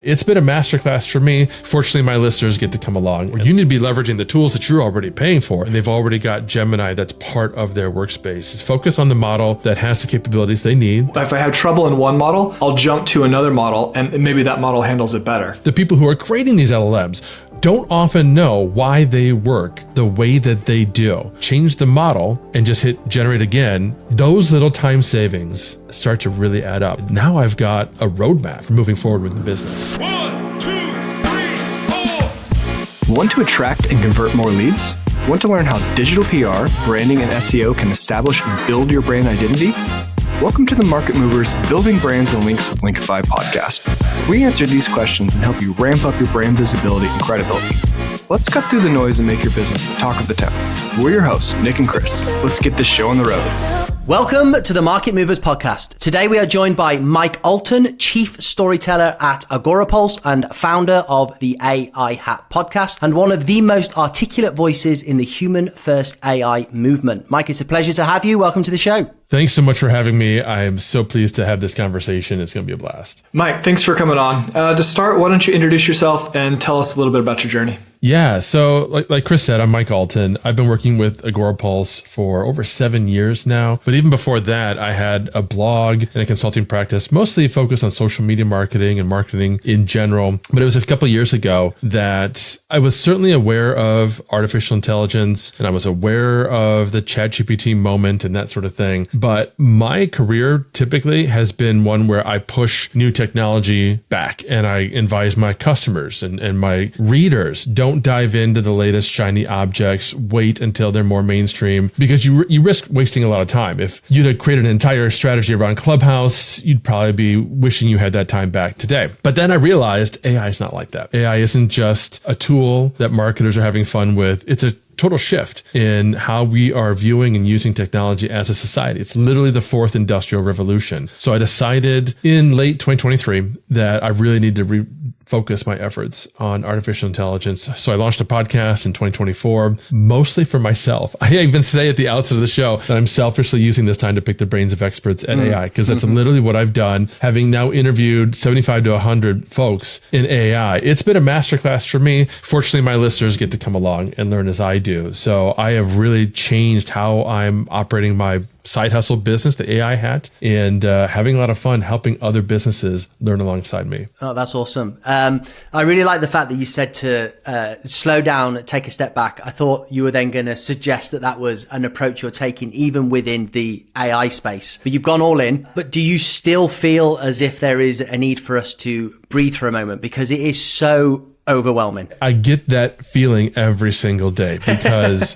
It's been a masterclass for me. Fortunately, my listeners get to come along. You need to be leveraging the tools that you're already paying for, and they've already got Gemini that's part of their workspace. Focus on the model that has the capabilities they need. If I have trouble in one model, I'll jump to another model, and maybe that model handles it better. The people who are creating these LLMs don't often know why they work the way that they do. Change the model and just hit generate again. Those little time savings start to really add up. Now I've got a roadmap for moving forward with the business. 1, 2, 3, 4. Want to attract and convert more leads? Want to learn how digital PR, branding, and SEO can establish and build your brand identity? Welcome to the Market Movers Building Brands and Links with Linkify podcast. We answer these questions and help you ramp up your brand visibility and credibility. Let's cut through the noise and make your business the talk of the town. We're your hosts, Nick and Chris. Let's get this show on the road. Welcome to the Market Movers podcast. Today we are joined by Mike Allton, Chief Storyteller at Agorapulse and founder of the AI Hat podcast and one of the most articulate voices in the human-first AI movement. Mike, it's a pleasure to have you. Welcome to the show. Thanks so much for having me. I am so pleased to have this conversation. It's going to be a blast. Mike, thanks for coming on. To start, why don't you introduce yourself and tell us a little bit about your journey? Yeah, so like Chris said, I'm Mike Allton. I've been working with Agorapulse for over 7 years now. But even before that, I had a blog and a consulting practice, mostly focused on social media marketing and marketing in general. But it was a couple of years ago that I was certainly aware of artificial intelligence and I was aware of the ChatGPT moment and that sort of thing. But my career typically has been one where I push new technology back and I advise my customers and my readers, don't dive into the latest shiny objects. Wait until they're more mainstream because you risk wasting a lot of time. If you'd have created an entire strategy around Clubhouse, you'd probably be wishing you had that time back today. But then I realized AI is not like that. AI isn't just a tool that marketers are having fun with. It's a total shift in how we are viewing and using technology as a society. It's literally the fourth industrial revolution. So I decided in late 2023 that I really need to focus my efforts on artificial intelligence. So I launched a podcast in 2024, mostly for myself. I even say at the outset of the show that I'm selfishly using this time to pick the brains of experts at AI, because that's literally what I've done, having now interviewed 75 to 100 folks in AI. It's been a masterclass for me. Fortunately, my listeners get to come along and learn as I do. So I have really changed how I'm operating my side hustle business, the AI Hat, and having a lot of fun helping other businesses learn alongside me. Oh, that's awesome. I really like the fact that you said to slow down, take a step back. I thought you were then going to suggest that that was an approach you're taking even within the AI space, but you've gone all in. But do you still feel as if there is a need for us to breathe for a moment? Because it is so overwhelming. I get that feeling every single day because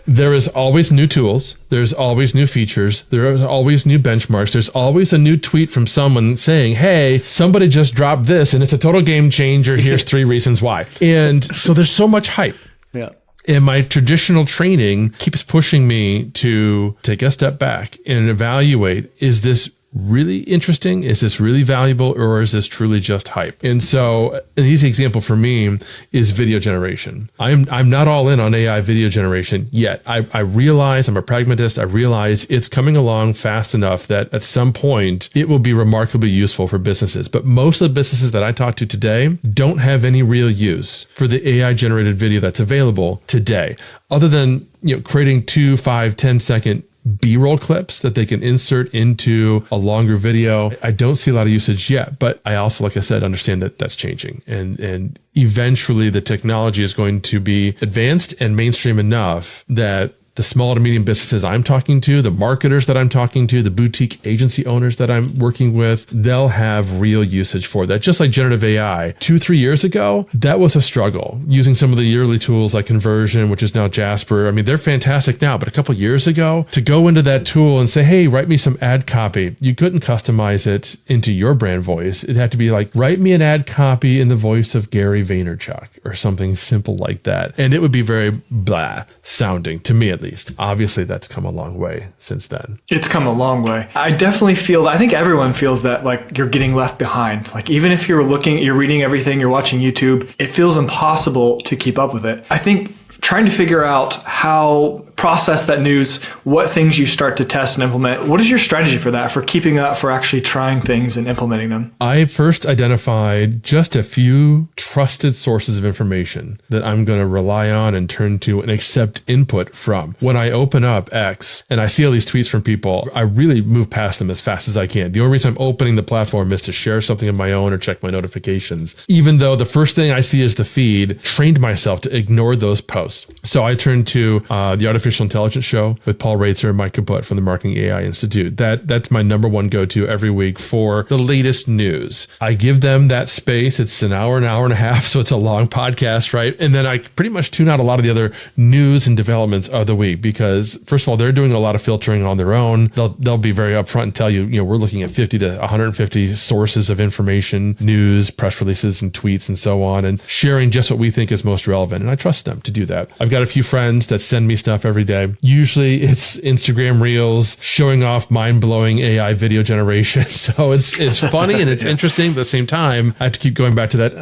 there is always new tools. There's always new features. There are always new benchmarks. There's always a new tweet from someone saying, hey, somebody just dropped this and it's a total game changer. Here's 3 reasons why. And so there's so much hype. Yeah. And my traditional training keeps pushing me to take a step back and evaluate, is this really interesting? Is this really valuable, or is this truly just hype? And so an easy example for me is video generation. I'm not all in on AI video generation yet. I realize I'm a pragmatist. I realize it's coming along fast enough that at some point it will be remarkably useful for businesses. But most of the businesses that I talk to today don't have any real use for the AI generated video that's available today, other than creating 2, 5, 10-second B-roll clips that they can insert into a longer video. I don't see a lot of usage yet, but I also, like I said, understand that that's changing. And eventually the technology is going to be advanced and mainstream enough that the small to medium businesses I'm talking to, the marketers that I'm talking to, the boutique agency owners that I'm working with, they'll have real usage for that. Just like generative AI, 2-3 years ago, that was a struggle using some of the early tools like Conversion, which is now Jasper. I mean, they're fantastic now, but a couple of years ago, to go into that tool and say, hey, write me some ad copy, you couldn't customize it into your brand voice. It had to be like, write me an ad copy in the voice of Gary Vaynerchuk or something simple like that. And it would be very blah sounding, to me at least. Obviously, that's come a long way since then. It's come a long way. I definitely feel, I think everyone feels that like you're getting left behind. Like even if you're reading everything, you're watching YouTube, it feels impossible to keep up with it. I think trying to figure out how process that news, what things you start to test and implement. What is your strategy for that, for keeping up, for actually trying things and implementing them? I first identified just a few trusted sources of information that I'm going to rely on and turn to and accept input from. When I open up X and I see all these tweets from people, I really move past them as fast as I can. The only reason I'm opening the platform is to share something of my own or check my notifications. Even though the first thing I see is the feed, trained myself to ignore those posts. So I turned to the Artificial Intelligence Show with Paul Raitzer and Mike Allton from the Marketing AI Institute. That's my number one go-to every week for the latest news. I give them that space. It's an hour and a half, so it's a long podcast, right? And then I pretty much tune out a lot of the other news and developments of the week because, first of all, they're doing a lot of filtering on their own. They'll be very upfront and tell you, we're looking at 50 to 150 sources of information, news, press releases, and tweets, and so on, and sharing just what we think is most relevant. And I trust them to do that. I've got a few friends that send me stuff every day. Usually it's Instagram Reels showing off mind-blowing AI video generation. So it's funny and it's interesting, but at the same time, I have to keep going back to that.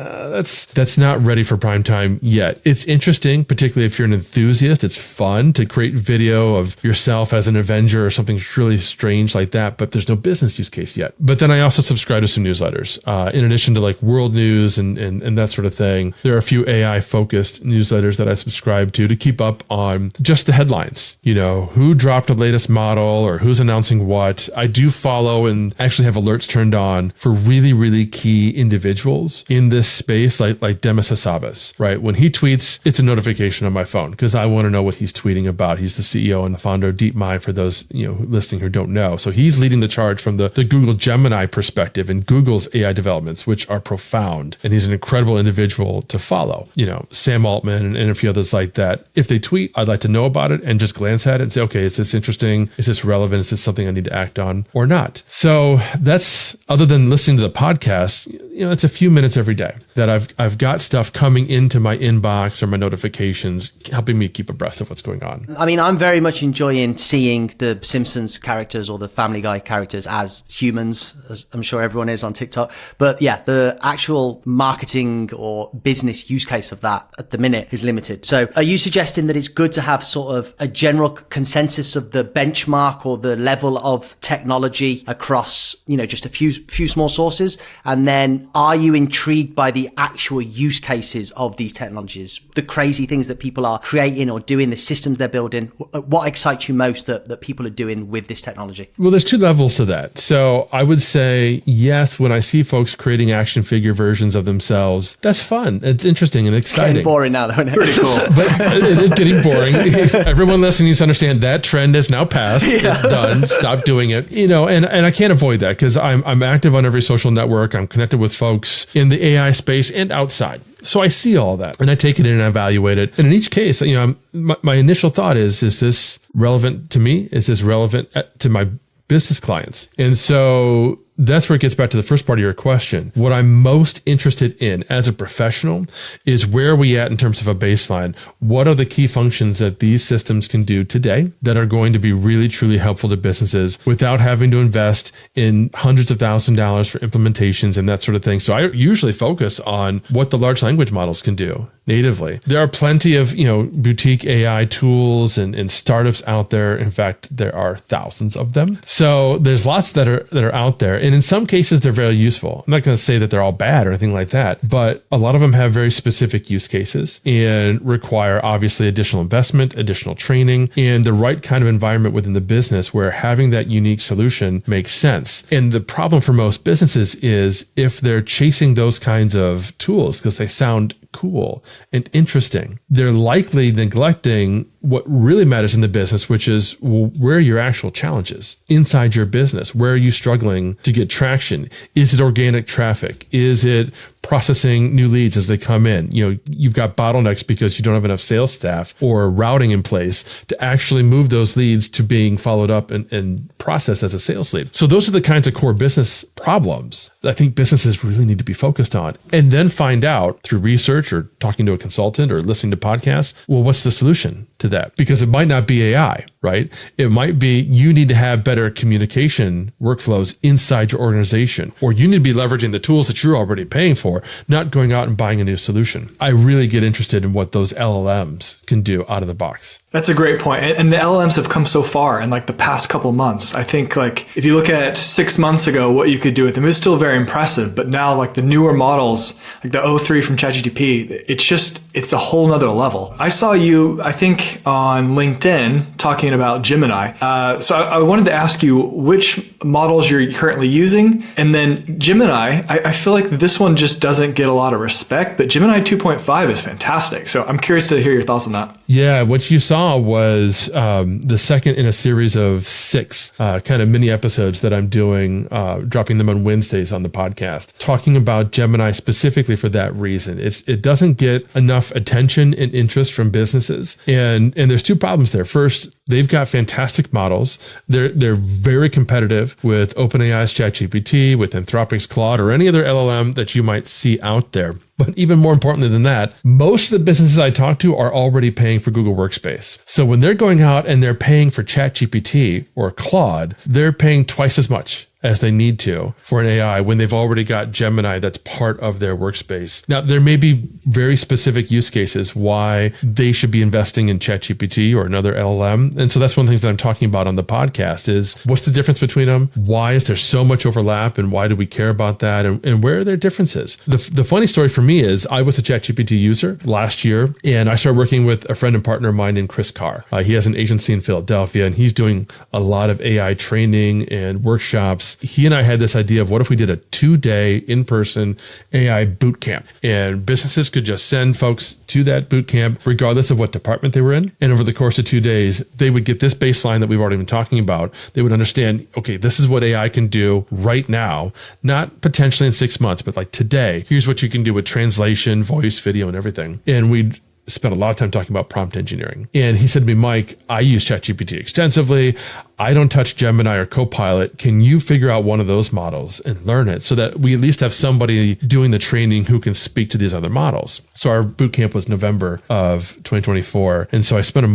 That's not ready for prime time yet. It's interesting, particularly if you're an enthusiast. It's fun to create video of yourself as an Avenger or something really strange like that, but there's no business use case yet. But then I also subscribe to some newsletters. In addition to like world news and that sort of thing, there are a few AI-focused newsletters that I subscribe to keep up on just the headlines. Who dropped the latest model or who's announcing what. I do follow and actually have alerts turned on for really, really key individuals in this space, like Demis Hassabis, right? When he tweets, it's a notification on my phone because I want to know what he's tweeting about. He's the CEO and the founder of DeepMind for those, listening who don't know. So he's leading the charge from the Google Gemini perspective and Google's AI developments, which are profound. And he's an incredible individual to follow. Sam Altman and a few others like that. If they tweet, I'd like to know about it and just glance at it and say, okay, is this interesting? Is this relevant? Is this something I need to act on or not? So that's, other than listening to the podcast, it's a few minutes every day that I've got stuff coming into my inbox or my notifications, helping me keep abreast of what's going on. I mean, I'm very much enjoying seeing the Simpsons characters or the Family Guy characters as humans, as I'm sure everyone is on TikTok. But yeah, the actual marketing or business use case of that at the minute is limited. So are you suggesting that it's good to have sort of a general consensus of the benchmark or the level of technology across, just a few small sources? And then are you intrigued by the actual use cases of these technologies, the crazy things that people are creating or doing, the systems they're building? What excites you most that people are doing with this technology? Well, there's two levels to that. So I would say, yes, when I see folks creating action figure versions of themselves, that's fun. It's interesting and exciting. Getting boring now, though, isn't it? Pretty cool. But it is getting boring. Everyone listening needs to understand that trend is now past. Yeah. It's done. Stop doing it. And I can't avoid that because I'm active on every social network. I'm connected with folks in the AI space and outside. So I see all that and I take it in and I evaluate it. And in each case, my initial thought is this relevant to me? Is this relevant to my business clients? And so that's where it gets back to the first part of your question. What I'm most interested in as a professional is where are we at in terms of a baseline? What are the key functions that these systems can do today that are going to be really, truly helpful to businesses without having to invest in hundreds of thousands of dollars for implementations and that sort of thing? So I usually focus on what the large language models can do natively. There are plenty of, boutique AI tools and startups out there. In fact, there are thousands of them. So there's lots that are out there. And in some cases, they're very useful. I'm not going to say that they're all bad or anything like that, but a lot of them have very specific use cases and require obviously additional investment, additional training, and the right kind of environment within the business where having that unique solution makes sense. And the problem for most businesses is if they're chasing those kinds of tools because they sound cool and interesting, they're likely neglecting what really matters in the business, which is where are your actual challenges inside your business? Where are you struggling to get traction? Is it organic traffic? Is it processing new leads as they come in? You've got bottlenecks because you don't have enough sales staff or routing in place to actually move those leads to being followed up and processed as a sales lead. So those are the kinds of core business problems that I think businesses really need to be focused on, and then find out through research or talking to a consultant or listening to podcasts, well, what's the solution to that? Because it might not be AI, right? It might be you need to have better communication workflows inside your organization, or you need to be leveraging the tools that you're already paying for, not going out and buying a new solution. I really get interested in what those LLMs can do out of the box. That's a great point. And the LLMs have come so far in like the past couple months. I think like if you look at 6 months ago, what you could do with them, it was still very impressive. But now like the newer models, like the O3 from ChatGPT, it's a whole nother level. I saw you, I think on LinkedIn talking about Gemini. So I wanted to ask you which models you're currently using. And then Gemini, I feel like this one just doesn't get a lot of respect, but Gemini 2.5 is fantastic. So I'm curious to hear your thoughts on that. Yeah, what you saw was the second in a series of 6 kind of mini episodes that I'm doing, dropping them on Wednesdays on the podcast, talking about Gemini specifically for that reason. It doesn't get enough attention and interest from businesses. And there's 2 problems there. First, they've got fantastic models. They're very competitive with OpenAI's ChatGPT, with Anthropic's Claude, or any other LLM that you might see out there. But even more importantly than that, most of the businesses I talk to are already paying for Google Workspace. So when they're going out and they're paying for ChatGPT or Claude, they're paying twice as much as they need to for an AI when they've already got Gemini that's part of their workspace. Now, there may be very specific use cases why they should be investing in ChatGPT or another LLM. And so that's one of the things that I'm talking about on the podcast is what's the difference between them? Why is there so much overlap? And why do we care about that? And where are their differences? The funny story for me is I was a ChatGPT user last year, and I started working with a friend and partner of mine named Chris Carr. He has an agency in Philadelphia, and he's doing a lot of AI training and workshops. He and I had this idea of what if we did a 2-day in-person AI boot camp, and businesses could just send folks to that boot camp regardless of what department they were in. And over the course of 2 days, they would get this baseline that we've already been talking about. They would understand, okay, this is what AI can do right now, not potentially in 6 months, but like today. Here's what you can do with translation, voice, video, and everything. And we'd spent a lot of time talking about prompt engineering. And he said to me, Mike, I use ChatGPT extensively. I don't touch Gemini or Copilot. Can you figure out one of those models and learn it so that we at least have somebody doing the training who can speak to these other models? So our boot camp was November of 2024. And so I spent the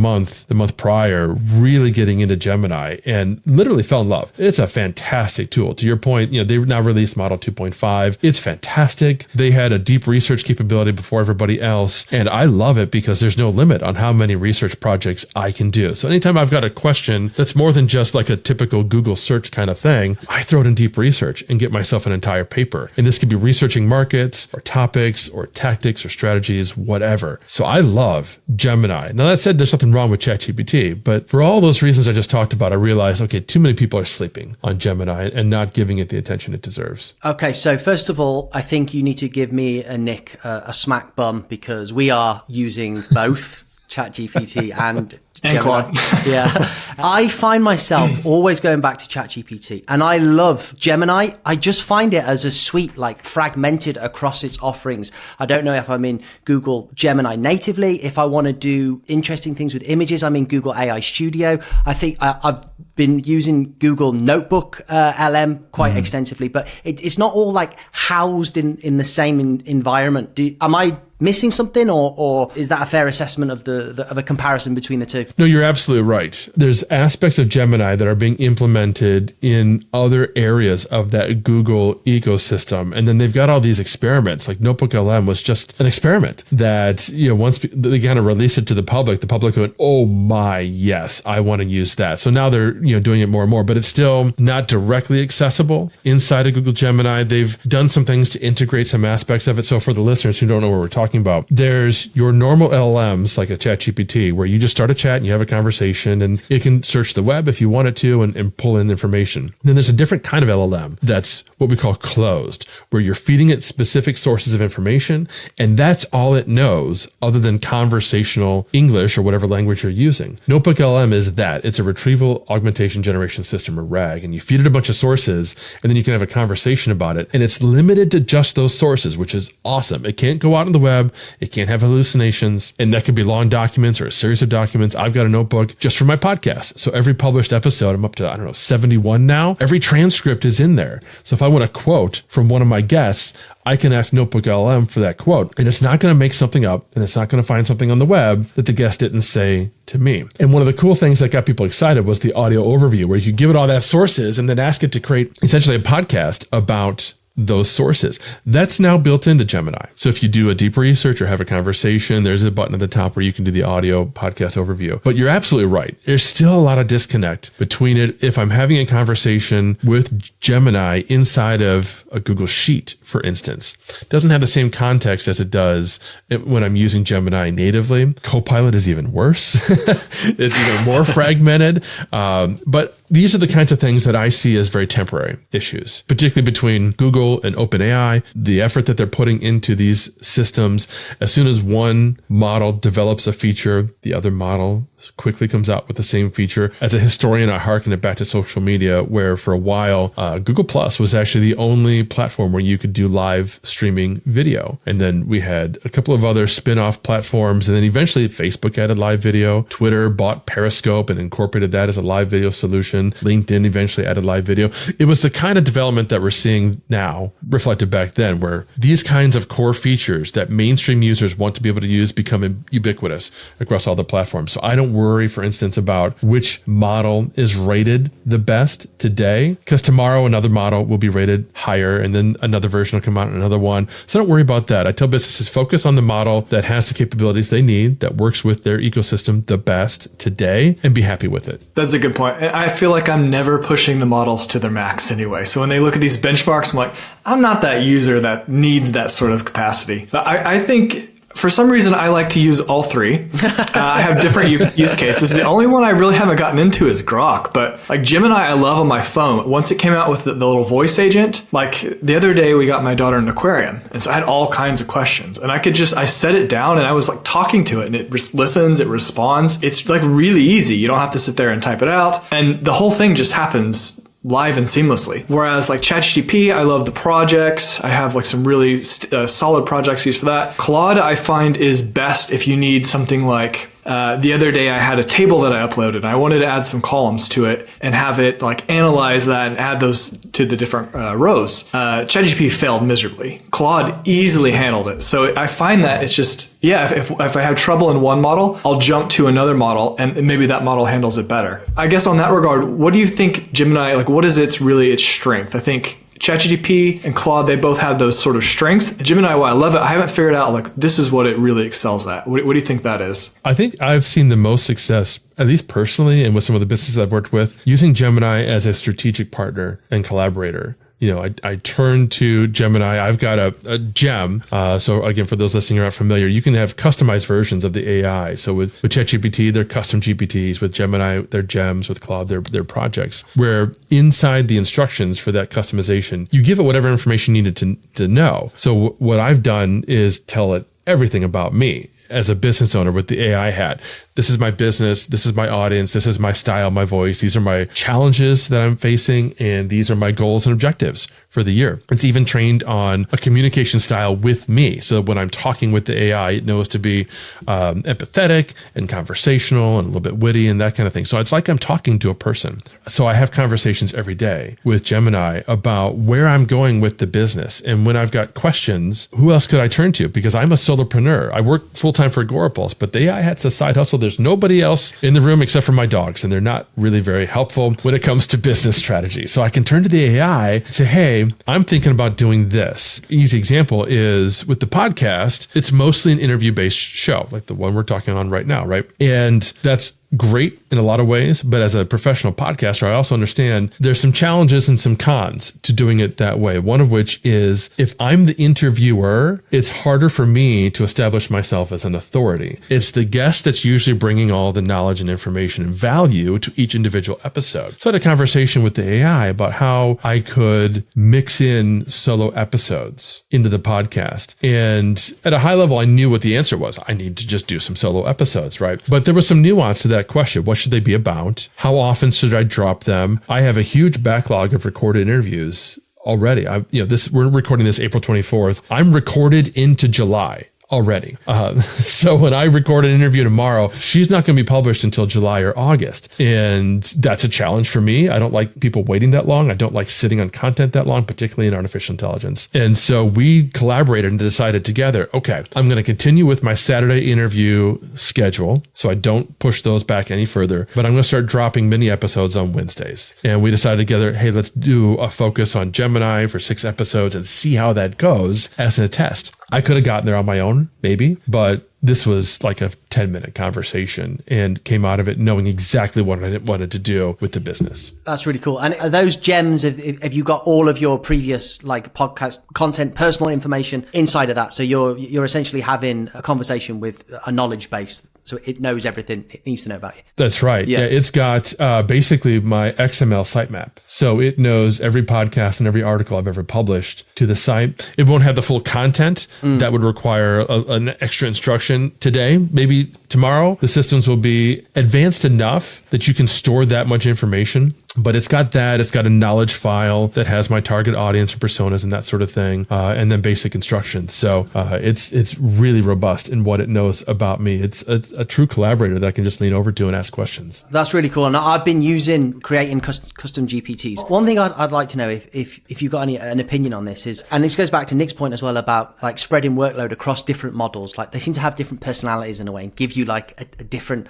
month prior, really getting into Gemini and literally fell in love. It's a fantastic tool. To your point, they've now released Model 2.5. It's fantastic. They had a deep research capability before everybody else. And I love it because there's no limit on how many research projects I can do. So anytime I've got a question that's more than just like a typical Google search kind of thing, I throw it in deep research and get myself an entire paper. And this could be researching markets or topics or tactics or strategies, whatever. So I love Gemini. Now that said, there's something wrong with ChatGPT, but for all those reasons I just talked about, I realized, okay, too many people are sleeping on Gemini and not giving it the attention it deserves. Okay, so first of all, I think you need to give me and Nick a smack bum because we are using both ChatGPT and Gemini. Yeah. I find myself always going back to ChatGPT, and I love Gemini. I just find it as a suite, like fragmented across its offerings. I don't know if I'm in Google Gemini natively. If I want to do interesting things with images, I'm in Google AI Studio. I think I've been using Google Notebook LM quite extensively, but it's not all like housed in the same environment. Am I missing something, or is that a fair assessment of of a comparison between the two? No, you're absolutely right. There's aspects of Gemini that are being implemented in other areas of that Google ecosystem. And then they've got all these experiments, like Notebook LM was just an experiment that, once they kind of released it to the public went, oh my, yes, I want to use that. So now they're, doing it more and more, but it's still not directly accessible inside of Google Gemini. They've done some things to integrate some aspects of it. So for the listeners who don't know what we're talking about, there's your normal LLMs like a ChatGPT where you just start a chat and you have a conversation and it can search the web if you want it to and pull in information. And then there's a different kind of LLM that's what we call closed, where you're feeding it specific sources of information and that's all it knows other than conversational English or whatever language you're using. Notebook LM is that. It's a retrieval augmentation generation system, or RAG, and you feed it a bunch of sources and then you can have a conversation about it. And it's limited to just those sources, which is awesome. It can't go out on the web web. It can't have hallucinations. And that could be long documents or a series of documents. I've got a notebook just for my podcast. So every published episode, I'm up to, 71 now. Every transcript is in there. So if I want a quote from one of my guests, I can ask Notebook LLM for that quote, and it's not going to make something up, and it's not going to find something on the web that the guest didn't say to me. And one of the cool things that got people excited was the audio overview, where you give it all that sources and then ask it to create essentially a podcast about those sources. That's now built into Gemini. So if you do a deep research or have a conversation, there's a button at the top where you can do the audio podcast overview. But you're absolutely right. There's still a lot of disconnect between it. If I'm having a conversation with Gemini inside of a Google Sheet, for instance, it doesn't have the same context as it does when I'm using Gemini natively. Copilot is even worse. It's even more fragmented. But these are the kinds of things that I see as very temporary issues, particularly between Google and OpenAI, the effort that they're putting into these systems. As soon as one model develops a feature, the other model quickly comes out with the same feature. As a historian, I hearken it back to social media, where for a while, Google Plus was actually the only platform where you could do live streaming video. And then we had a couple of other spin-off platforms. And then eventually Facebook added live video. Twitter bought Periscope and incorporated that as a live video solution. LinkedIn eventually added live video. It was the kind of development that we're seeing now, reflected back then, where these kinds of core features that mainstream users want to be able to use become ubiquitous across all the platforms. So I don't worry, for instance, about which model is rated the best today, because tomorrow another model will be rated higher, and then another version will come out, another one. So don't worry about that. I tell businesses, focus on the model that has the capabilities they need, that works with their ecosystem the best today, and be happy with it. That's a good point. And I feel like I'm never pushing the models to their max anyway. So when they look at these benchmarks, I'm like, I'm not that user that needs that sort of capacity. But I think for some reason, I like to use all three. I have different use cases. The only one I really haven't gotten into is Grok, but like Gemini, I love on my phone. Once it came out with the little voice agent, like the other day we got my daughter an aquarium. And so I had all kinds of questions, and I set it down and I was like talking to it, and it listens, it responds. It's like really easy. You don't have to sit there and type it out. And the whole thing just happens live and seamlessly. Whereas like ChatGPT, I love the projects. I have like some really solid projects used for that. Claude, I find, is best if you need something like the other day I had a table that I uploaded, and I wanted to add some columns to it and have it like analyze that and add those to the different rows. ChatGPT failed miserably. Claude easily handled it. So I find that it's just, if I have trouble in one model, I'll jump to another model and maybe that model handles it better. I guess on that regard, what do you think Gemini, like what is its strength? I think ChatGPT and Claude, they both have those sort of strengths. Gemini, while I love it, I haven't figured out like this is what it really excels at. What do you think that is? I think I've seen the most success, at least personally and with some of the businesses I've worked with, using Gemini as a strategic partner and collaborator. I turn to Gemini. I've got a gem. So again, for those listening who aren't familiar, you can have customized versions of the AI. So with ChatGPT, they're custom GPTs. With Gemini, they're gems. With Claude, they're projects. Where inside the instructions for that customization, you give it whatever information you needed to know. So what I've done is tell it everything about me as a business owner with the AI hat. This is my business. This is my audience. This is my style, my voice. These are my challenges that I'm facing. And these are my goals and objectives for the year. It's even trained on a communication style with me. So when I'm talking with the AI, it knows to be empathetic and conversational and a little bit witty and that kind of thing. So it's like I'm talking to a person. So I have conversations every day with Gemini about where I'm going with the business. And when I've got questions, who else could I turn to? Because I'm a solopreneur. I work full-time for Agorapulse, but the AI hat's a side hustle. There's nobody else in the room except for my dogs, and they're not really very helpful when it comes to business strategy. So I can turn to the AI and say, hey, I'm thinking about doing this. Easy example is with the podcast, it's mostly an interview-based show, like the one we're talking on right now, right? And that's great in a lot of ways, but as a professional podcaster, I also understand there's some challenges and some cons to doing it that way. One of which is if I'm the interviewer, it's harder for me to establish myself as an authority. It's the guest that's usually bringing all the knowledge and information and value to each individual episode. So I had a conversation with the AI about how I could mix in solo episodes into the podcast. And at a high level, I knew what the answer was. I need to just do some solo episodes, right? But there was some nuance to that question. What should they be about? How often should I drop them? I have a huge backlog of recorded interviews already. We're recording this April 24th. I'm recorded into July already. So when I record an interview tomorrow, she's not going to be published until July or August. And that's a challenge for me. I don't like people waiting that long. I don't like sitting on content that long, particularly in artificial intelligence. And so we collaborated and decided together, okay, I'm going to continue with my Saturday interview schedule, so I don't push those back any further, but I'm going to start dropping mini episodes on Wednesdays. And we decided together, hey, let's do a focus on Gemini for 6 episodes and see how that goes as a test. I could have gotten there on my own, maybe, but this was like a 10-minute conversation and came out of it knowing exactly what I wanted to do with the business. That's really cool. And are those gems, have you got all of your previous like podcast content, personal information inside of that? So you're essentially having a conversation with a knowledge base. So it knows everything it needs to know about you. That's right. Yeah, it's got basically my XML sitemap. So it knows every podcast and every article I've ever published to the site. It won't have the full content. That would require an extra instruction today. Maybe tomorrow, the systems will be advanced enough that you can store that much information. But it's got that. It's got a knowledge file that has my target audience and personas and that sort of thing, and then basic instructions. So it's really robust in what it knows about me. It's a true collaborator that I can just lean over to and ask questions. That's really cool. And I've been creating custom GPTs. One thing I'd like to know if you've got an opinion on this is, and this goes back to Nick's point as well about like spreading workload across different models. Like they seem to have different personalities in a way and give you like a different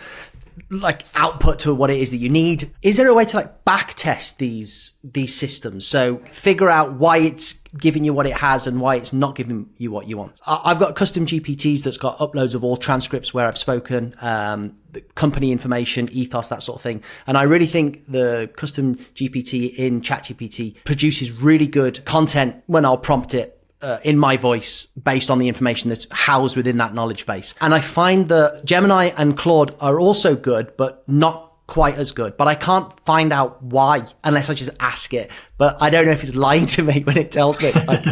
like output to what it is that you need. Is there a way to like back test these systems? So figure out why it's giving you what it has and why it's not giving you what you want. I've got custom GPTs that's got uploads of all transcripts where I've spoken, the company information, ethos, that sort of thing. And I really think the custom GPT in ChatGPT produces really good content when I'll prompt it in my voice based on the information that's housed within that knowledge base. And I find that Gemini and Claude are also good, but not quite as good. But I can't find out why unless I just ask it. But I don't know if it's lying to me when it tells me. Like,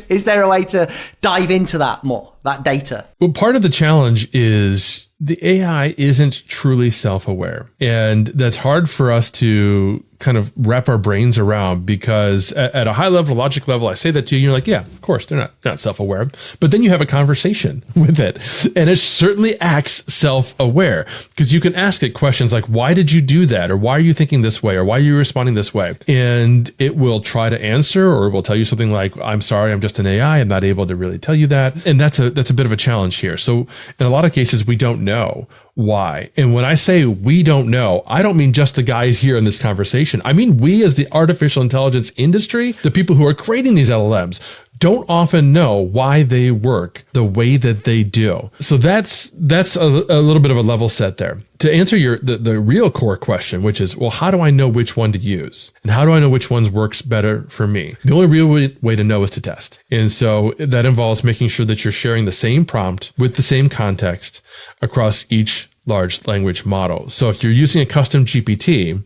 is there a way to dive into that more, that data? Well, part of the challenge is the AI isn't truly self-aware. And that's hard for us to kind of wrap our brains around because at a high level, logic level, I say that to you, you're like, yeah, of course, they're not self-aware. But then you have a conversation with it and it certainly acts self-aware because you can ask it questions like, why did you do that? Or why are you thinking this way? Or why are you responding this way? And it will try to answer or it will tell you something like, I'm sorry, I'm just an AI. I'm not able to really tell you that. And that's a bit of a challenge here. So in a lot of cases, we don't know why. And when I say we don't know, I don't mean just the guys here in this conversation. I mean, we as the artificial intelligence industry, the people who are creating these LLMs, don't often know why they work the way that they do. So that's a little bit of a level set there. To answer the real core question, which is, well, how do I know which one to use? And how do I know which ones works better for me? The only real way to know is to test. And so that involves making sure that you're sharing the same prompt with the same context across each large language model. So if you're using a custom GPT,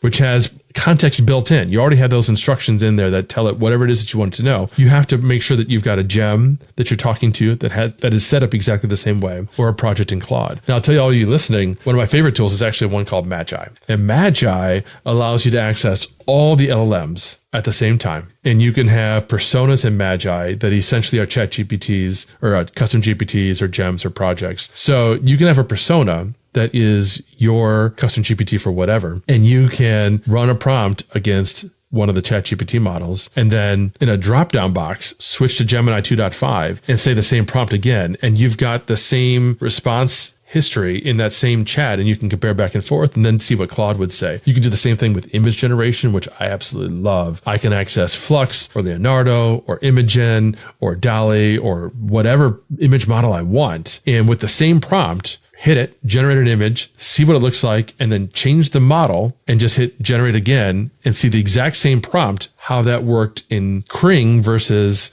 which has context built in, you already have those instructions in there that tell it whatever it is that you want to know. You have to make sure that you've got a gem that you're talking to that is set up exactly the same way, or a project in Claude. Now, I'll tell you all you listening, one of my favorite tools is actually one called Magi. And Magi allows you to access all the LLMs at the same time. And you can have personas in Magi that essentially are chat GPTs or custom GPTs or gems or projects. So you can have a persona that is your custom GPT for whatever. And you can run a prompt against one of the ChatGPT models, and then in a drop-down box, switch to Gemini 2.5 and say the same prompt again. And you've got the same response history in that same chat, and you can compare back and forth and then see what Claude would say. You can do the same thing with image generation, which I absolutely love. I can access Flux or Leonardo or Imagen or DALL-E or whatever image model I want. And with the same prompt, hit it, generate an image, see what it looks like, and then change the model and just hit generate again and see the exact same prompt, how that worked in Kling versus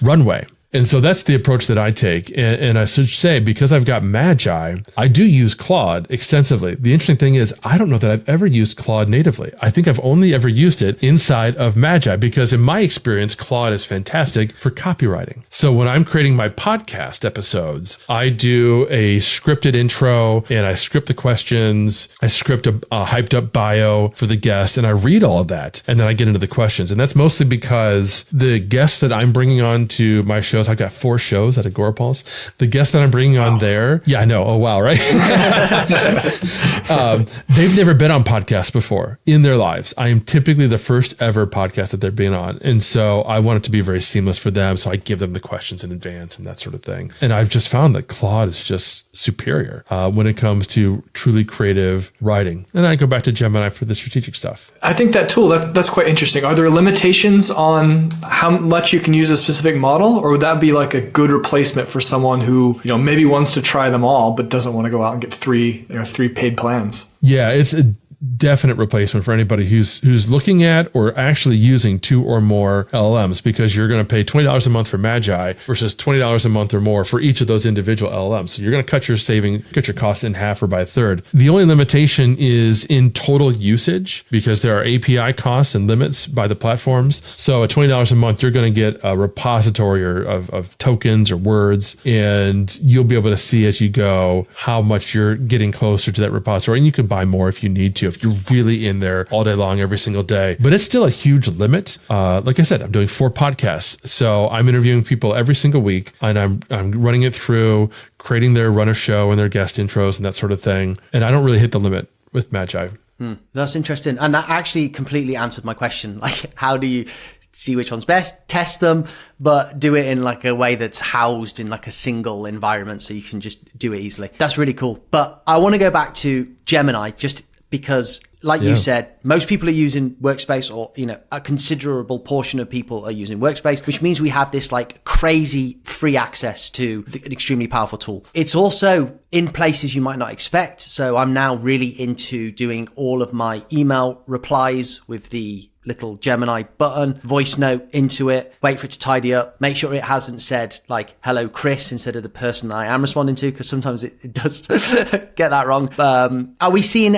Runway. And so that's the approach that I take. And I should say, because I've got Magi, I do use Claude extensively. The interesting thing is, I don't know that I've ever used Claude natively. I think I've only ever used it inside of Magi, because in my experience, Claude is fantastic for copywriting. So when I'm creating my podcast episodes, I do a scripted intro and I script the questions. I script a hyped up bio for the guest, and I read all of that. And then I get into the questions. And that's mostly because the guests that I'm bringing on to my show shows. I've got 4 shows at Agorapulse. The guest that I'm bringing on there, yeah, I know. Oh, wow, right? They've never been on podcasts before in their lives. I am typically the first ever podcast that they're being on. And so I want it to be very seamless for them. So I give them the questions in advance and that sort of thing. And I've just found that Claude is just superior when it comes to truly creative writing. And I go back to Gemini for the strategic stuff. I think that tool, that's quite interesting. Are there limitations on how much you can use a specific model, or would that be like a good replacement for someone who, maybe wants to try them all, but doesn't want to go out and get three paid plans? Yeah, it's a definite replacement for anybody who's looking at or actually using 2 or more LLMs, because you're going to pay $20 a month for Magi versus $20 a month or more for each of those individual LLMs. So you're going to cut your costs in half or by a third. The only limitation is in total usage, because there are API costs and limits by the platforms. So at $20 a month, you're going to get a repository of tokens or words, and you'll be able to see as you go how much you're getting closer to that repository. And you can buy more if you need to, if you're really in there all day long, every single day. But it's still a huge limit. Like I said, I'm doing 4 podcasts. So I'm interviewing people every single week, and I'm running it through, creating their run of show and their guest intros and that sort of thing. And I don't really hit the limit with Magi. That's interesting. And that actually completely answered my question. Like, how do you see which one's best, test them, but do it in like a way that's housed in like a single environment so you can just do it easily? That's really cool. But I want to go back to Gemini just because, like you said, most people are using Workspace, or, a considerable portion of people are using Workspace, which means we have this like crazy free access to an extremely powerful tool. It's also in places you might not expect. So I'm now really into doing all of my email replies with the little Gemini button, voice note into it, wait for it to tidy up, make sure it hasn't said like, hello, Chris, instead of the person that I am responding to, because sometimes it does get that wrong. Are we seeing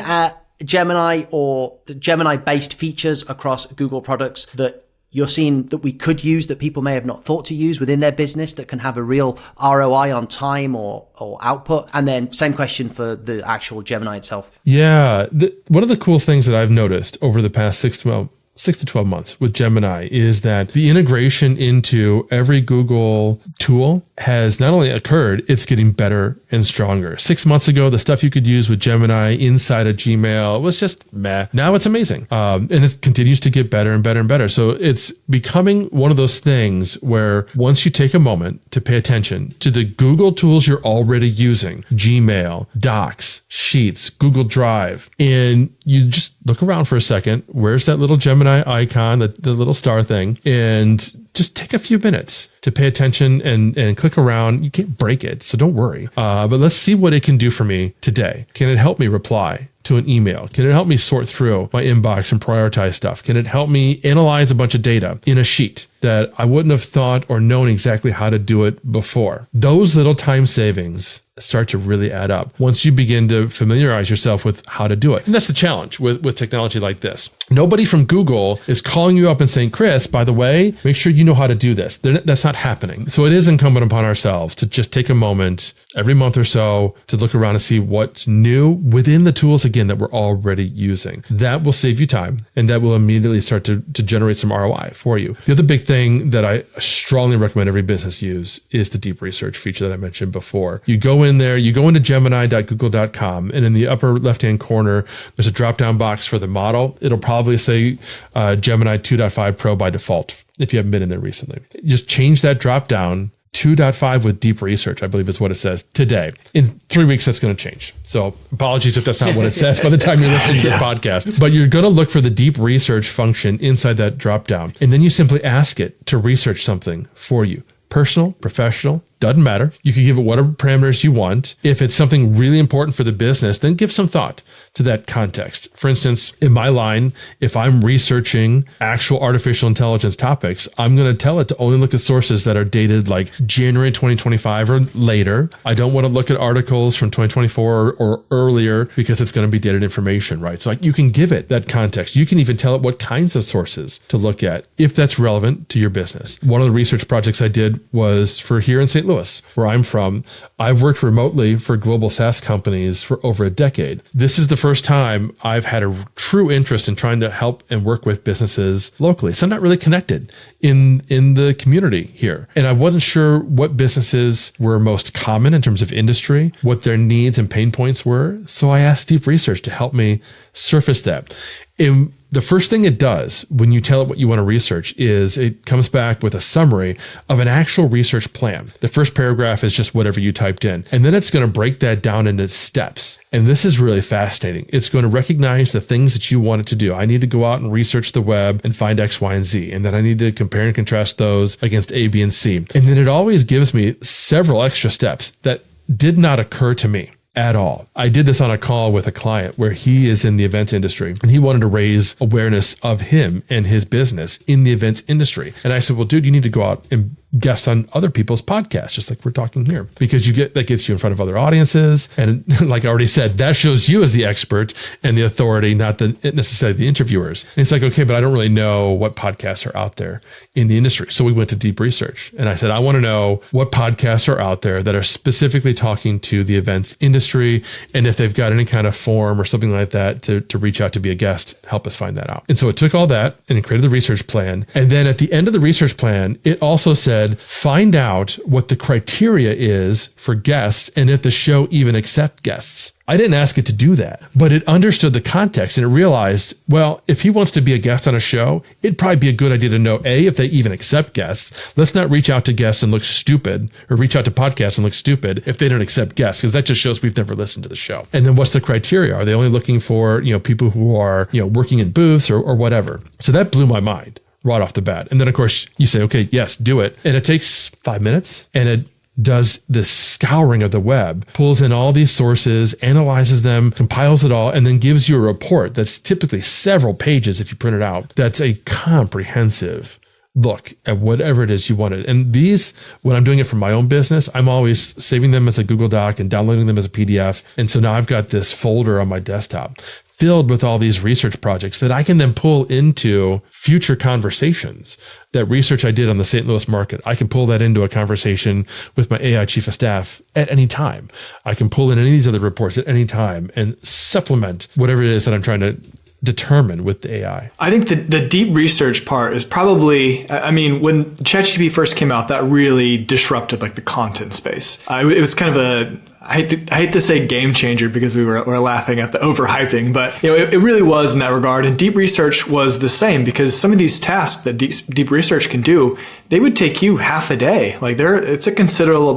Gemini or the Gemini-based features across Google products that you're seeing that we could use that people may have not thought to use within their business that can have a real ROI on time or output? And then same question for the actual Gemini itself. Yeah. One of the cool things that I've noticed over the past 6 to 12 months with Gemini is that the integration into every Google tool has not only occurred, it's getting better and stronger. 6 months ago, the stuff you could use with Gemini inside of Gmail was just meh. Now it's amazing. And it continues to get better and better and better. So it's becoming one of those things where once you take a moment to pay attention to the Google tools you're already using, Gmail, Docs, Sheets, Google Drive, and you just look around for a second, where's that little Gemini icon, the little star thing, and just take a few minutes to pay attention and click around. You can't break it, so don't worry. But let's see what it can do for me today. Can it help me reply to an email? Can it help me sort through my inbox and prioritize stuff? Can it help me analyze a bunch of data in a sheet that I wouldn't have thought or known exactly how to do it before? Those little time savings start to really add up once you begin to familiarize yourself with how to do it. And that's the challenge with technology like this. Nobody from Google is calling you up and saying, Chris, by the way, make sure you know how to do this. That's not happening. So it is incumbent upon ourselves to just take a moment every month or so to look around and see what's new within the tools, again, that we're already using. That will save you time, and that will immediately start to generate some ROI for you. The other big thing that I strongly recommend every business use is the deep research feature that I mentioned before. You go in there, you go into gemini.google.com, and in the upper left-hand corner, there's a drop-down box for the model. It'll probably say Gemini 2.5 Pro by default if you haven't been in there recently. Just change that drop-down 2.5 with deep research, I believe is what it says today. In 3 weeks, that's going to change. So apologies if that's not what it says by the time you're listening to this podcast. But you're going to look for the deep research function inside that dropdown. And then you simply ask it to research something for you. Personal, professional, doesn't matter. You can give it whatever parameters you want. If it's something really important for the business, then give some thought to that context. For instance, in my line, if I'm researching actual artificial intelligence topics, I'm going to tell it to only look at sources that are dated like January 2025 or later. I don't want to look at articles from 2024 or earlier because it's going to be dated information, right? So you can give it that context. You can even tell it what kinds of sources to look at if that's relevant to your business. One of the research projects I did was for here in St. Louis. Louis, where I'm from, I've worked remotely for global SaaS companies for over a decade. This is the first time I've had a true interest in trying to help and work with businesses locally. So I'm not really connected in the community here. And I wasn't sure what businesses were most common in terms of industry, what their needs and pain points were. So I asked Deep Research to help me surface that. And the first thing it does when you tell it what you want to research is it comes back with a summary of an actual research plan. The first paragraph is just whatever you typed in. And then it's going to break that down into steps. And this is really fascinating. It's going to recognize the things that you want it to do. I need to go out and research the web and find X, Y, and Z. And then I need to compare and contrast those against A, B, and C. And then it always gives me several extra steps that did not occur to me at all. I did this on a call with a client where he is in the events industry and he wanted to raise awareness of him and his business in the events industry. And I said, well, dude, you need to go out and guest on other people's podcasts, just like we're talking here, because that gets you in front of other audiences. And like I already said, that shows you as the expert and the authority, not necessarily the interviewers. And it's like, okay, but I don't really know what podcasts are out there in the industry. So we went to Deep Research and I said, I want to know what podcasts are out there that are specifically talking to the events industry. And if they've got any kind of form or something like that to reach out to be a guest, help us find that out. And so it took all that and it created the research plan. And then at the end of the research plan, it also said, find out what the criteria is for guests and if the show even accepts guests. I didn't ask it to do that, but it understood the context and it realized, well, if he wants to be a guest on a show, it'd probably be a good idea to know, A, if they even accept guests. Let's not reach out to guests and look stupid, or reach out to podcasts and look stupid if they don't accept guests, because that just shows we've never listened to the show. And then what's the criteria? Are they only looking for, people who are, working in booths or whatever? So that blew my mind right off the bat. And then, of course, you say, okay, yes, do it. And it takes 5 minutes and it does this scouring of the web, pulls in all these sources, analyzes them, compiles it all, and then gives you a report that's typically several pages if you print it out. That's a comprehensive look at whatever it is you wanted. And these, when I'm doing it for my own business, I'm always saving them as a Google Doc and downloading them as a PDF. And so now I've got this folder on my desktop filled with all these research projects that I can then pull into future conversations. That research I did on the St. Louis market, I can pull that into a conversation with my AI chief of staff at any time. I can pull in any of these other reports at any time and supplement whatever it is that I'm trying to determine with the AI. I think the deep research part is probably, when ChatGPT first came out, that really disrupted like the content space. It was kind of I hate to say game changer because we're laughing at the overhyping, but it really was in that regard. And deep research was the same, because some of these tasks that deep research can do, they would take you half a day. Like it's a considerable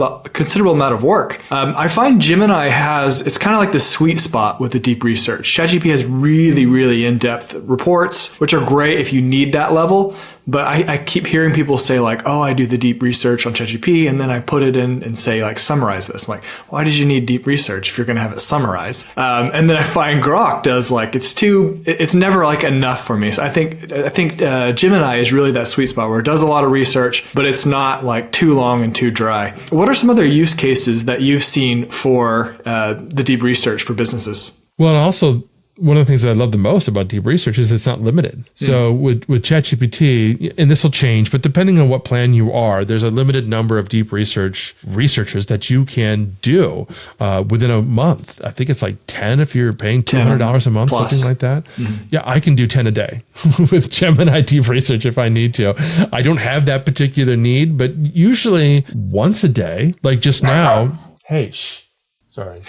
amount of work. I find Gemini it's kind of like the sweet spot with the deep research. ChatGPT has really, really in-depth reports, which are great if you need that level. But I keep hearing people say like, oh, I do the deep research on ChatGPT and then I put it in and say like, summarize this. I'm like, why did you need deep research if you're going to have it summarized? And then I find Grok does like, it's never like enough for me. So I think Gemini is really that sweet spot where it does a lot of research, but it's not like too long and too dry. What are some other use cases that you've seen for the deep research for businesses? Well, and also, one of the things that I love the most about deep research is it's not limited. So with ChatGPT, and this will change, but depending on what plan you are, there's a limited number of deep researchers that you can do within a month. I think it's like 10 if you're paying $200 a month, plus. Something like that. Mm-hmm. Yeah, I can do 10 a day with Gemini deep research if I need to. I don't have that particular need, but usually once a day, like just now, hey, sorry.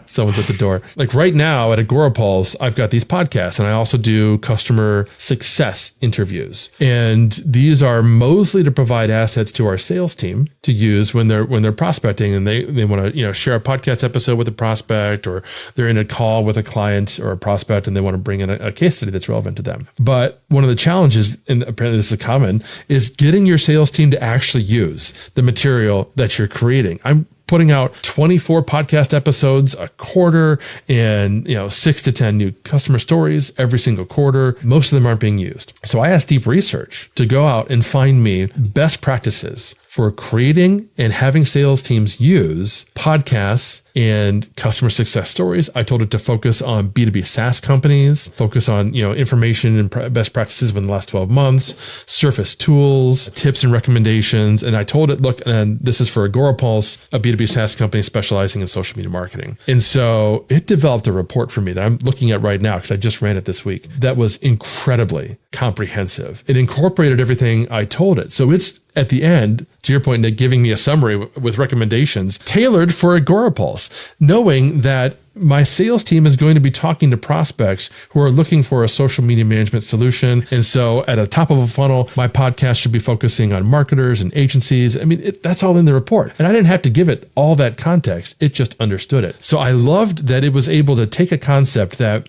Someone's at the door. Like right now at Agorapulse, I've got these podcasts and I also do customer success interviews. And these are mostly to provide assets to our sales team to use when they're prospecting and they want to, share a podcast episode with a prospect, or they're in a call with a client or a prospect and they want to bring in a case study that's relevant to them. But one of the challenges, and apparently this is common, is getting your sales team to actually use the material that you're creating. I'm putting out 24 podcast episodes a quarter and 6 to 10 new customer stories every single quarter. Most of them aren't being used. So I asked Deep Research to go out and find me best practices for creating and having sales teams use podcasts and customer success stories. I told it to focus on B2B SaaS companies, focus on, information and best practices within the last 12 months, surface tools, tips and recommendations. And I told it, look, and this is for Agorapulse, a B2B SaaS company specializing in social media marketing. And so it developed a report for me that I'm looking at right now because I just ran it this week that was incredibly comprehensive. It incorporated everything I told it. So it's at the end, to your point, Nick, giving me a summary with recommendations tailored for Agorapulse, knowing that my sales team is going to be talking to prospects who are looking for a social media management solution. And so at the top of a funnel, my podcast should be focusing on marketers and agencies. I mean, that's all in the report. And I didn't have to give it all that context. It just understood it. So I loved that it was able to take a concept that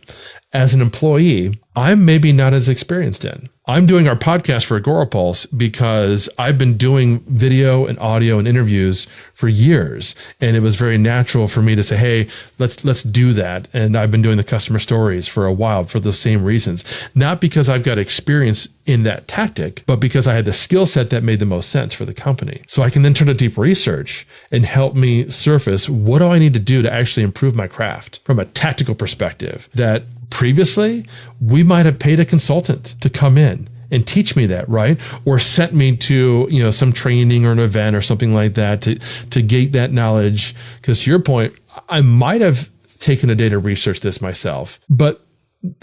as an employee, I'm maybe not as experienced in. I'm doing our podcast for Agorapulse because I've been doing video and audio and interviews for years. And it was very natural for me to say, hey, let's do that. And I've been doing the customer stories for a while for the same reasons. Not because I've got experience in that tactic, but because I had the skill set that made the most sense for the company. So I can then turn to deep research and help me surface what do I need to do to actually improve my craft from a tactical perspective that previously, we might have paid a consultant to come in and teach me that, right? Or sent me to, some training or an event or something like that to gate that knowledge. Because to your point, I might have taken a day to research this myself, but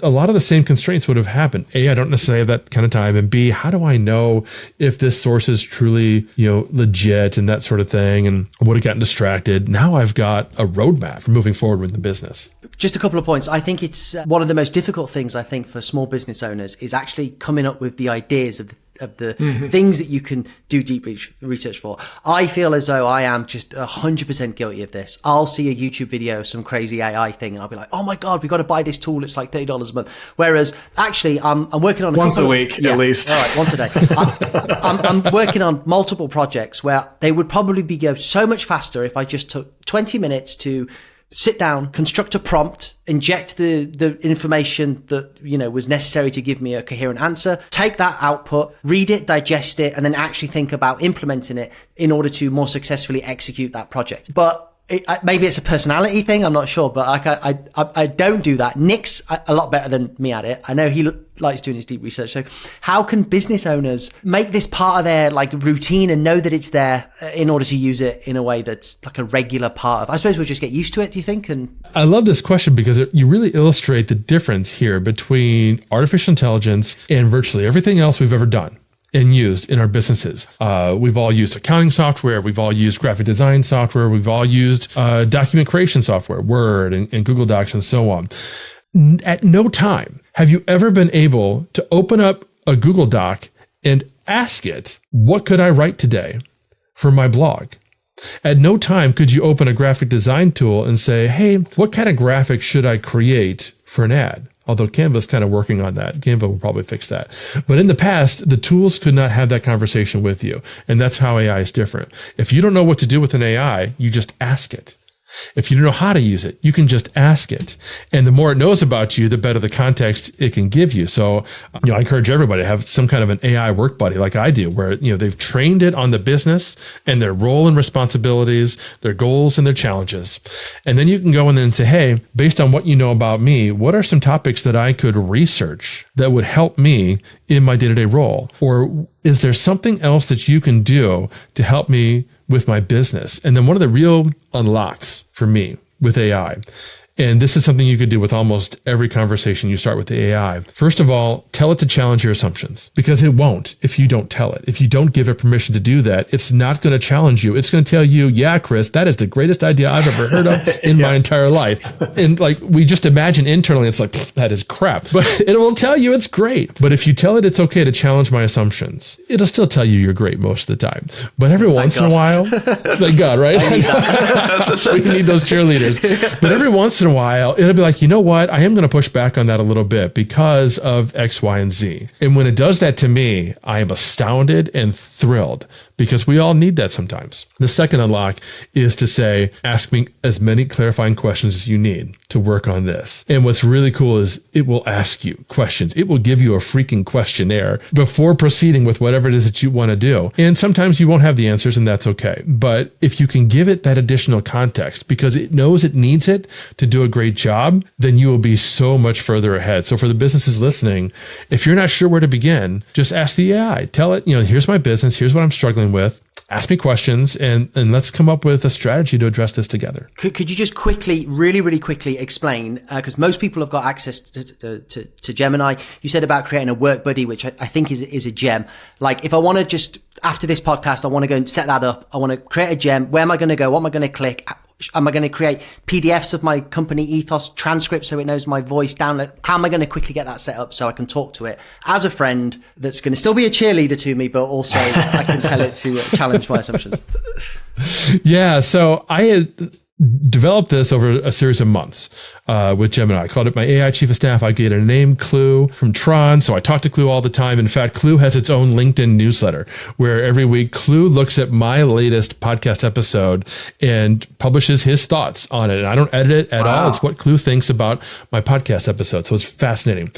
a lot of the same constraints would have happened. A, I don't necessarily have that kind of time. And B, how do I know if this source is truly, legit and that sort of thing? And I would have gotten distracted. Now I've got a roadmap for moving forward with the business. Just a couple of points. I think it's one of the most difficult things, I think, for small business owners is actually coming up with the ideas of the things that you can do deep research for. I feel as though I am just 100% guilty of this. I'll see a YouTube video of some crazy AI thing and I'll be like, oh my God, we got to buy this tool. It's like $30 a month. Whereas actually I'm working on once a week at least. All right, once a day. I'm working on multiple projects where they would probably go so much faster if I just took 20 minutes to sit down, construct a prompt, inject the information that, was necessary to give me a coherent answer, take that output, read it, digest it, and then actually think about implementing it in order to more successfully execute that project. But maybe it's a personality thing. I'm not sure, but I don't do that. Nick's a lot better than me at it. I know he likes doing his deep research. So how can business owners make this part of their routine and know that it's there in order to use it in a way that's like a regular part of? I suppose we'll just get used to it. Do you think? And I love this question because you really illustrate the difference here between artificial intelligence and virtually everything else we've ever done and used in our businesses. We've all used accounting software. We've all used graphic design software. We've all used document creation software, Word and Google Docs and so on. At no time have you ever been able to open up a Google Doc and ask it, what could I write today for my blog? At no time could you open a graphic design tool and say, hey, what kind of graphic should I create for an ad? Although Canva's kind of working on that. Canva will probably fix that. But in the past, the tools could not have that conversation with you. And that's how AI is different. If you don't know what to do with an AI, you just ask it. If you don't know how to use it, you can just ask it. And the more it knows about you, the better the context it can give you. So, I encourage everybody to have some kind of an AI work buddy like I do, where, they've trained it on the business and their role and responsibilities, their goals and their challenges. And then you can go in there and say, hey, based on what you know about me, what are some topics that I could research that would help me in my day-to-day role? Or is there something else that you can do to help me with my business? And then one of the real unlocks for me with AI, and this is something you could do with almost every conversation you start with the AI. First of all, tell it to challenge your assumptions, because it won't if you don't tell it. If you don't give it permission to do that, it's not going to challenge you. It's going to tell you, yeah, Chris, that is the greatest idea I've ever heard of in my entire life. And we just imagine internally, it's like, that is crap. But it will tell you it's great. But if you tell it it's okay to challenge my assumptions, it'll still tell you you're great most of the time. But every once in a while, thank God, right? We need those cheerleaders. But every once in a while, it'll be like, you know what? I am going to push back on that a little bit because of X, Y, and Z. And when it does that to me, I am astounded and thrilled, because we all need that sometimes. The second unlock is to say, ask me as many clarifying questions as you need to work on this. And what's really cool is it will ask you questions. It will give you a freaking questionnaire before proceeding with whatever it is that you want to do. And sometimes you won't have the answers, and that's okay. But if you can give it that additional context because it knows it needs it to do a great job, then you will be so much further ahead. So for the businesses listening, if you're not sure where to begin, just ask the AI. Tell it, here's my business. Here's what I'm struggling with. Ask me questions and let's come up with a strategy to address this together. Could you just quickly, really quickly explain, because most people have got access to Gemini. You said about creating a work buddy, which I think is a gem. Like if I want to just, after this podcast, I want to go and set that up. I want to create a gem. Where am I going to go? What am I going to click? Am I going to create PDFs of my company ethos, transcripts so it knows my voice, download? How am I going to quickly get that set up so I can talk to it as a friend that's going to still be a cheerleader to me, but also I can tell it to challenge my assumptions? Yeah, so I had developed this over a series of months with Gemini. I called it my AI chief of staff. I gave it a name, Clue, from Tron. So I talk to Clue all the time. In fact, Clue has its own LinkedIn newsletter where every week Clue looks at my latest podcast episode and publishes his thoughts on it. And I don't edit it at all. It's what Clue thinks about my podcast episode. So it's fascinating.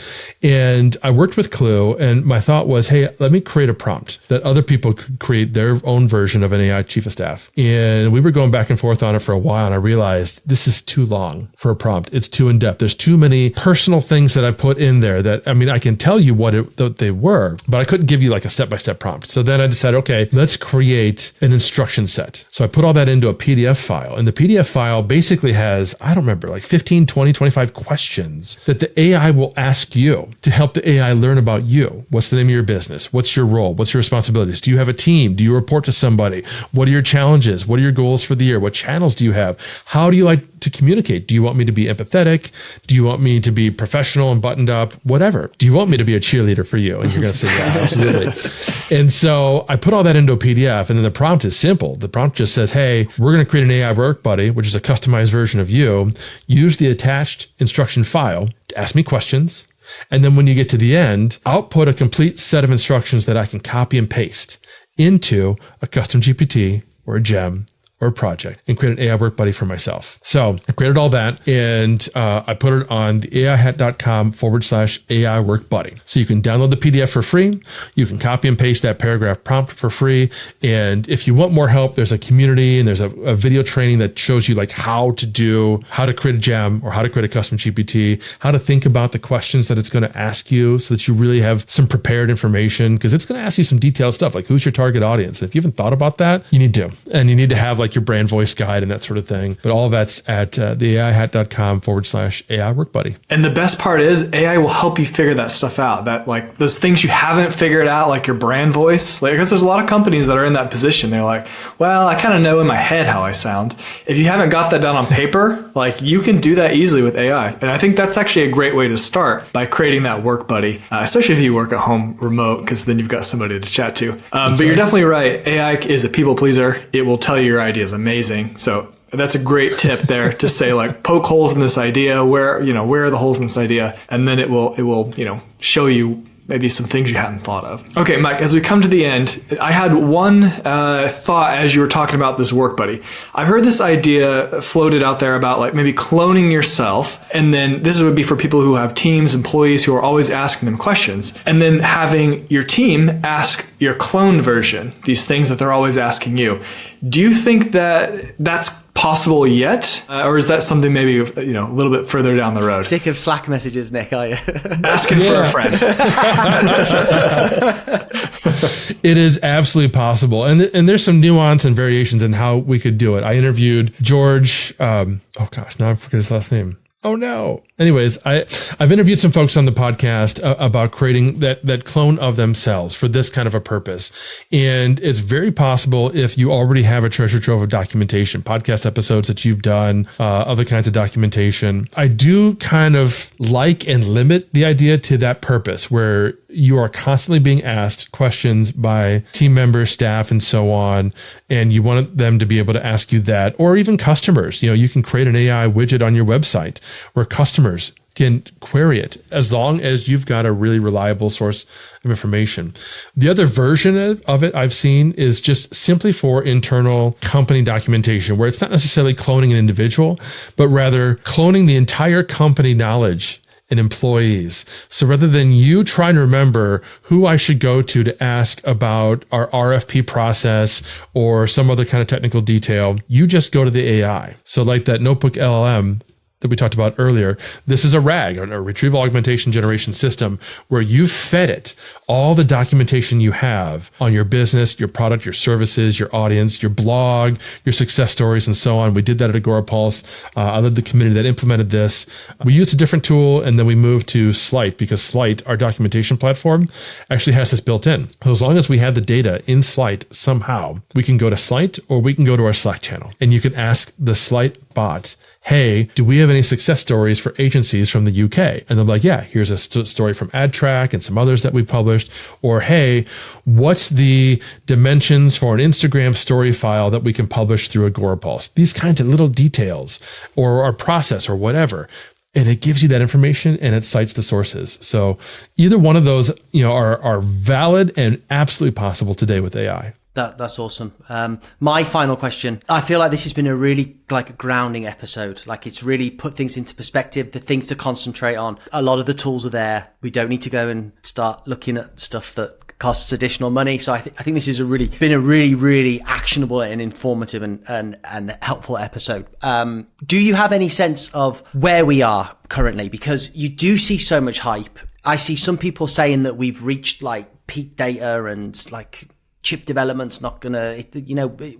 And I worked with Clue, and my thought was, hey, let me create a prompt that other people could create their own version of an AI chief of staff. And we were going back and forth on it for a while. And I realized this is too long for a prompt. It's too in depth. There's too many personal things that I put in there that, I can tell you what they were, but I couldn't give you like a step-by-step prompt. So then I decided, okay, let's create an instruction set. So I put all that into a PDF file, and the PDF file basically has, I don't remember, like 15, 20, 25 questions that the AI will ask you to help the AI learn about you. What's the name of your business? What's your role? What's your responsibilities? Do you have a team? Do you report to somebody? What are your challenges? What are your goals for the year? What channels do you have? How do you like to communicate? Do you want me to be empathetic? Do you want me to be professional and buttoned up? Whatever. Do you want me to be a cheerleader for you? And you're going to say, yeah, absolutely. And so I put all that into a PDF, and then the prompt is simple. The prompt just says, hey, we're going to create an AI Work Buddy, which is a customized version of you. Use the attached instruction file to ask me questions. And then when you get to the end, output a complete set of instructions that I can copy and paste into a custom GPT or a gem or a project and create an AI Work Buddy for myself. So I created all that, and I put it on the aihat.com/AI Work Buddy. So you can download the PDF for free. You can copy and paste that paragraph prompt for free. And if you want more help, there's a community and there's a video training that shows you like how to create a gem or how to create a custom GPT, how to think about the questions that it's going to ask you so that you really have some prepared information, because it's going to ask you some detailed stuff like who's your target audience. And if you haven't thought about that, you need to. And you need to have like your brand voice guide and that sort of thing. But all of that's at the aihat.com/AI Work Buddy. And the best part is AI will help you figure that stuff out. That like those things you haven't figured out, like your brand voice. Like, because there's a lot of companies that are in that position. They're like, well, I kind of know in my head how I sound. If you haven't got that down on paper, like you can do that easily with AI. And I think that's actually a great way to start by creating that work buddy, especially if you work at home remote, because then you've got somebody to chat to. But you're definitely right. AI is a people pleaser. It will tell you your idea is amazing. So that's a great tip there to say like poke holes in this idea. Where are the holes in this idea? And then it will show you maybe some things you hadn't thought of. Okay, Mike, as we come to the end, I had one thought as you were talking about this work buddy. I've heard this idea floated out there about like maybe cloning yourself. And then this would be for people who have teams, employees who are always asking them questions. And then having your team ask your cloned version these things that they're always asking you. Do you think that that's possible yet? Or is that something maybe, a little bit further down the road? Sick of Slack messages, Nick, are you? Asking for a friend. It is absolutely possible. And there's some nuance and variations in how we could do it. I interviewed George, now I forget his last name. Oh no. Anyways, I've interviewed some folks on the podcast about creating that clone of themselves for this kind of a purpose. And it's very possible if you already have a treasure trove of documentation, podcast episodes that you've done, other kinds of documentation. I do kind of like and limit the idea to that purpose where you are constantly being asked questions by team members, staff, and so on. And you want them to be able to ask you that, or even customers. You can create an AI widget on your website where customers can query it as long as you've got a really reliable source of information. The other version of it I've seen is just simply for internal company documentation, where it's not necessarily cloning an individual, but rather cloning the entire company knowledge and employees. So rather than you trying to remember who I should go to ask about our RFP process or some other kind of technical detail, you just go to the AI. So like that notebook LLM that we talked about earlier, this is a RAG, a retrieval augmentation generation system, where you've fed it all the documentation you have on your business, your product, your services, your audience, your blog, your success stories, and so on. We did that at Agorapulse. I led the community that implemented this. We used a different tool, and then we moved to Slite, because Slite, our documentation platform, actually has this built in. So as long as we have the data in Slite somehow, we can go to Slite or we can go to our Slack channel, and you can ask the Slite bot, hey, do we have any success stories for agencies from the UK? And they're like, yeah, here's a story from AdTrack and some others that we published. Or, hey, what's the dimensions for an Instagram story file that we can publish through Agorapulse? These kinds of little details, or our process or whatever. And it gives you that information and it cites the sources. So either one of those, are valid and absolutely possible today with AI. That's awesome. My final question. I feel like this has been a really grounding episode. Like, it's really put things into perspective, the things to concentrate on. A lot of the tools are there. We don't need to go and start looking at stuff that costs additional money. So I think this has been a really actionable and informative and helpful episode. Do you have any sense of where we are currently? Because you do see so much hype. I see some people saying that we've reached peak data and chip development's not gonna,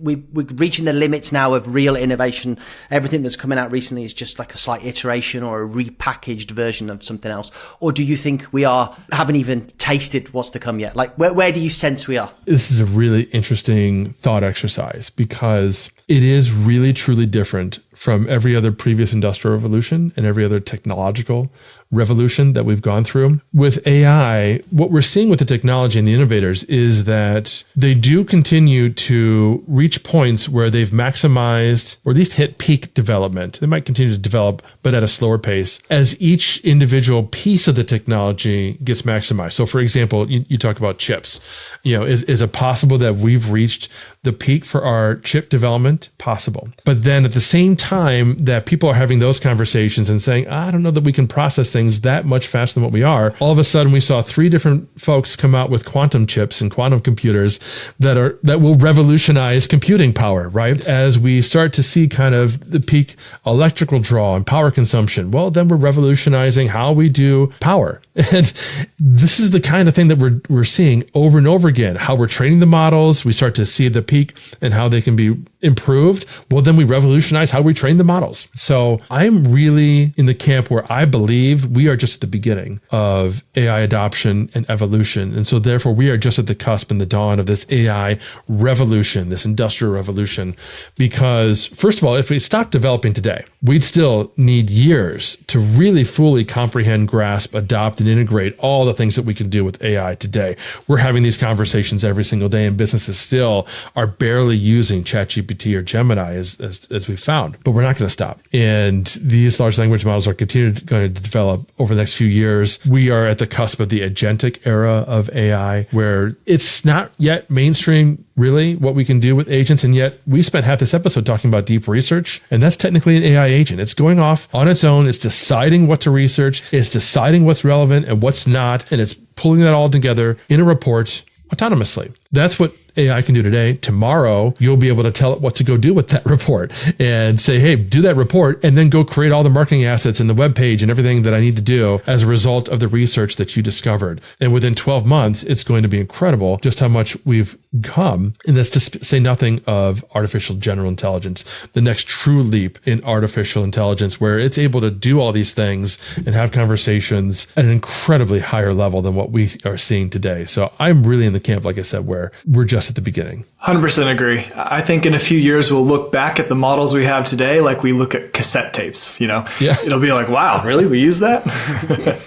we're reaching the limits now of real innovation. Everything that's coming out recently is just like a slight iteration or a repackaged version of something else. Or do you think we haven't even tasted what's to come yet? Where do you sense we are? This is a really interesting thought exercise, because it is really truly different from every other previous industrial revolution and every other technological revolution that we've gone through. With AI, what we're seeing with the technology and the innovators is that they do continue to reach points where they've maximized, or at least hit peak development. They might continue to develop, but at a slower pace as each individual piece of the technology gets maximized. So for example, you talk about chips. Is it possible that we've reached the peak for our chip development? Possible. But then at the same time that people are having those conversations and saying, I don't know that we can process things that much faster than what we are, all of a sudden we saw 3 different folks come out with quantum chips and quantum computers that will revolutionize computing power, right? As we start to see kind of the peak electrical draw and power consumption, well, then we're revolutionizing how we do power. And this is the kind of thing that we're seeing over and over again, how we're training the models. We start to see the peak and how they can be improved. Well, then we revolutionize how we train the models. So I'm really in the camp where I believe we are just at the beginning of AI adoption and evolution. And so therefore we are just at the cusp and the dawn of this AI revolution, this industrial revolution. Because first of all, if we stopped developing today, we'd still need years to really fully comprehend, grasp, adopt, and integrate all the things that we can do with AI today. We're having these conversations every single day, and businesses still are barely using ChatGPT or Gemini as we've found, but we're not going to stop. And these large language models are going to develop over the next few years. We are at the cusp of the agentic era of AI, where it's not yet mainstream really what we can do with agents. And yet we spent half this episode talking about deep research, and that's technically an AI agent. It's going off on its own. It's deciding what to research. It's deciding what's relevant and what's not. And it's pulling that all together in a report autonomously. That's what AI can do today. Tomorrow, you'll be able to tell it what to go do with that report and say, hey, do that report, and then go create all the marketing assets and the web page and everything that I need to do as a result of the research that you discovered. And within 12 months, it's going to be incredible just how much we've come. And that's to say nothing of artificial general intelligence, the next true leap in artificial intelligence, where it's able to do all these things and have conversations at an incredibly higher level than what we are seeing today. So I'm really in the camp, like I said, where we're just at the beginning. 100% agree. I think in a few years, we'll look back at the models we have today like we look at cassette tapes, Yeah. It'll be like, wow, really? We use that?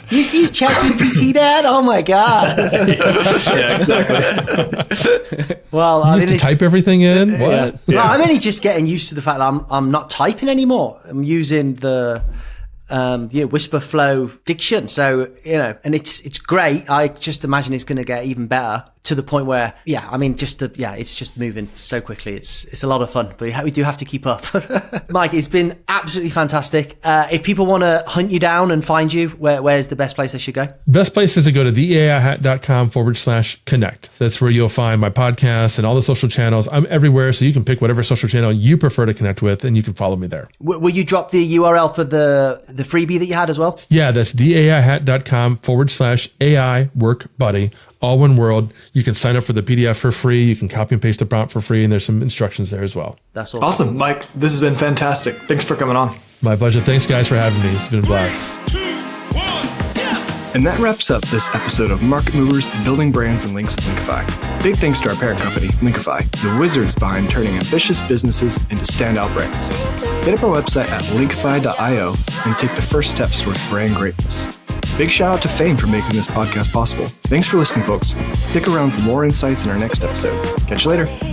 You use ChatGPT, Dad? Oh my God. Yeah, exactly. Well, you used to type everything in? What? Yeah. Well, I'm only just getting used to the fact that I'm not typing anymore. I'm using the whisper flow diction. So, and it's great. I just imagine it's going to get even better to the point where, it's just moving so quickly. It's a lot of fun, but we do have to keep up. Mike, it's been absolutely fantastic. If people want to hunt you down and find you, where's the best place they should go? Best place is to go to theaihat.com/connect. That's where you'll find my podcast and all the social channels. I'm everywhere, so you can pick whatever social channel you prefer to connect with, and you can follow me there. Will you drop the URL for the freebie that you had as well? Yeah, that's theaihat.com/AI Work Buddy. All one word. You can sign up for the PDF for free. You can copy and paste the prompt for free, and there's some instructions there as well. That's awesome. Awesome, Mike. This has been fantastic. Thanks for coming on. My pleasure. Thanks, guys, for having me. It's been a blast. And that wraps up this episode of Market Movers, Building Brands and Links with Linkify. Big thanks to our parent company, Linkify, the wizards behind turning ambitious businesses into standout brands. Hit up our website at linkify.io and take the first steps towards brand greatness. Big shout out to Fame for making this podcast possible. Thanks for listening, folks. Stick around for more insights in our next episode. Catch you later.